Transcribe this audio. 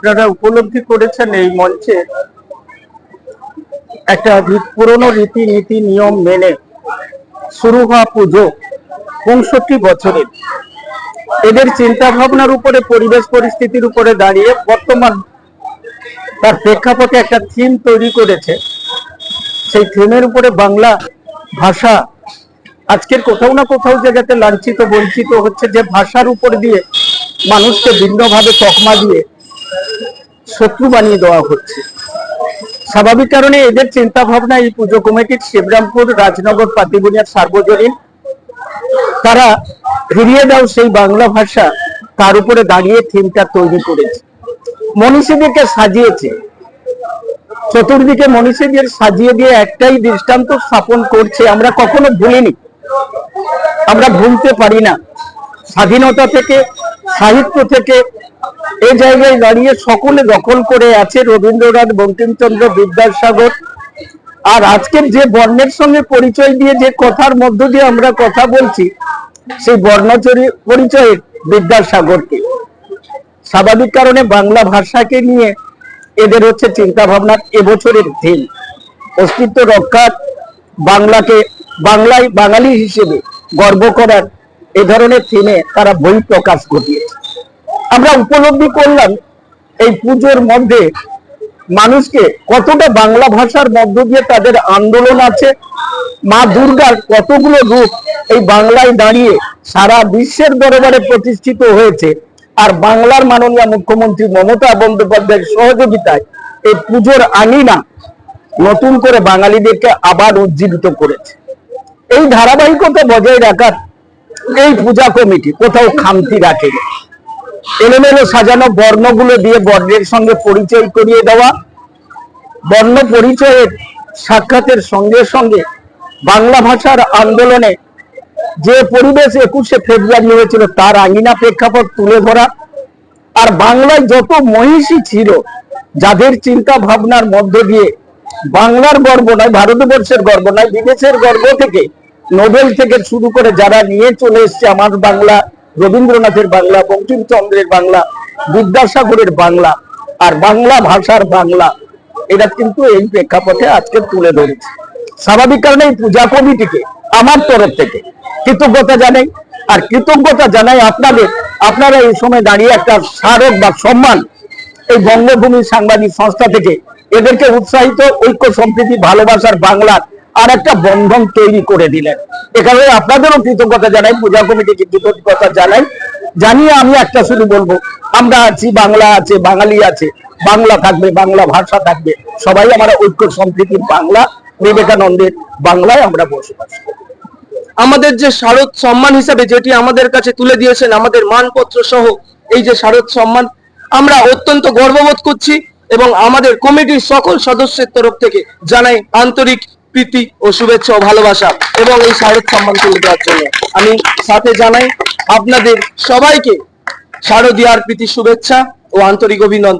আপনারা উপলব্ধি করেছেন এই মঞ্চে একটা পুরনো রীতিনীতি নিয়ম মেনে শুরু হওয়া পুজো ৬৫ বছরের। এদের চিন্তা ভাবনার উপরে, পরিবেশ পরিস্থিতির উপরে দাঁড়িয়ে বর্তমান তার প্রেক্ষাপটে একটা থিম তৈরি করেছে। সেই থিমের উপরে বাংলা ভাষা আজকের কোথাও না কোথাও জায়গাতে লাঞ্ছিত বঞ্চিত হচ্ছে, যে ভাষার উপর দিয়ে মানুষকে ভিন্নভাবে তকমা দিয়ে শত্রু বানিয়ে দেওয়া হচ্ছে। স্বাভাবিক কারণে এদের চিন্তা ভাবনা এই পুজো কমিটির শিবরামপুর রাজনগর পাতিবুনিয়ার সার্বজনীন, তারা ফিরিয়ে দাও সেই বাংলা ভাষা, তার উপরে দাঁড়িয়ে থিমটা তৈরি করেছে। মনীষীদেরকে সাজিয়েছে, চতুর্দিকে মনীষীদের সাজিয়ে দিয়ে একটাই দৃষ্টান্ত স্থাপন করছে, আমরা কখনো ভুলিনি, আমরা ভুলতে পারি না। স্বাধীনতা থেকে, সাহিত্য থেকে এই জায়গায় দাঁড়িয়ে সকলে দখল করে আছে রবীন্দ্রনাথ, বঙ্কিমচন্দ্র, বিদ্যাসাগর। আর আজকের যে বর্ণের সঙ্গে পরিচয় দিয়ে যে কথার মধ্য দিয়ে আমরা কথা বলছি, সেই বর্ণ পরিচয়ের বিদ্যাসাগরকে। স্বাভাবিক কারণে বাংলা ভাষাকে নিয়ে এদের হচ্ছে চিন্তা ভাবনার এবছরের থিম অস্তিত্ব রক্ষার, বাংলাকে বাংলায় বাঙালি হিসেবে গর্ব করার, এ ধরনের থিমে তারা বই প্রকাশ ঘটিয়েছে। আমরা উপলব্ধি করলাম এই পুজোর মধ্যে মানুষকে কতটা বাংলা ভাষার মধ্য দিয়ে তাদের আন্দোলন আছে। মা দুর্গার কতগুলো রূপ এই বাংলায় দাঁড়িয়ে সারা বিশ্বের দরবারে প্রতিষ্ঠিত হয়েছে। আর বাংলার মাননীয় মুখ্যমন্ত্রী মমতা বন্দ্যোপাধ্যায়ের সহযোগিতায় এই পুজোর আঙিনা নতুন করে বাঙালিদেরকে আবার উজ্জীবিত করেছে। এই ধারাবাহিকতা বজায় রাখার এই পূজা কমিটি কোথাও খামতি রাখেনি। এলোমেলো সাজানো বর্ণগুলো দিয়ে বর্ণের সঙ্গে পরিচয় করিয়ে দেওয়া, বর্ণ পরিচয়ের সাক্ষাতের সঙ্গে সঙ্গে বাংলা ভাষার আন্দোলনে যে পরিবেশ ২১শে ফেব্রুয়ারি হয়েছিল তার আঙিনা প্রেক্ষাপট তুলে ধরা। আর বাংলায় যত মহিষী ছিল, যাদের চিন্তা ভাবনার মধ্য দিয়ে বাংলার গর্ব নয়, ভারতবর্ষের গর্ব নয়, বিদেশের গর্ব থেকে নোবেল থেকে শুরু করে যারা নিয়ে চলে এসছে আমার বাংলা, রবীন্দ্রনাথের বাংলা, বঙ্কিমচন্দ্রের বাংলা, বিদ্যাসাগরের বাংলা আর বাংলা ভাষার বাংলা, এটা কিন্তু এই প্রেক্ষাপটে আজকে তুলে ধরেছে। স্বাভাবিক কারণে এই পূজা কমিটিকে আমার তরফ থেকে কৃতজ্ঞতা জানাই। আর কৃতজ্ঞতা জানাই আপনাদের, আপনারা এই সময় দাঁড়িয়ে একটা স্মারক বা সম্মান এই বঙ্গভূমি সাংবাদিক সংস্থা থেকে এদেরকে উৎসাহিত, ঐক্য, সম্প্রীতি, ভালোবাসার বাংলার আর একটা বন্ধন তৈরি করে দিলেন। এখানে আপনাদেরও কৃতজ্ঞতা জানাই, পূজা কমিটিকে কৃতজ্ঞতা জানাই। জানিয়ে আমি একটা শুধু বলবো, আমরা আছি, বাংলা আছে, বাঙালি আছে, বাংলা থাকবে, বাংলা ভাষা থাকবে, সবাই আমরা ঐক্য সম্প্রীতির বাংলা, বিবেকানন্দের বাংলায় আমরা বসবাস করি। আমাদের যে শারদ সম্মান হিসাবে যেটি আমাদের কাছে তুলে দিয়েছেন, আমাদের মানপত্র সহ এই যে শারদ সম্মান, আমরা অত্যন্ত গর্ববোধ করছি এবং আমাদের কমিটির সকল সদস্যের তরফ থেকে জানাই আন্তরিক প্রীতি ও শুভেচ্ছা ও ভালোবাসা। এবং এই শারদ সম্মান তুলে দেওয়ার জন্য আমি সাথে জানাই আপনাদের সবাইকে শারদীয়ার প্রীতি শুভেচ্ছা ও আন্তরিক অভিনন্দন।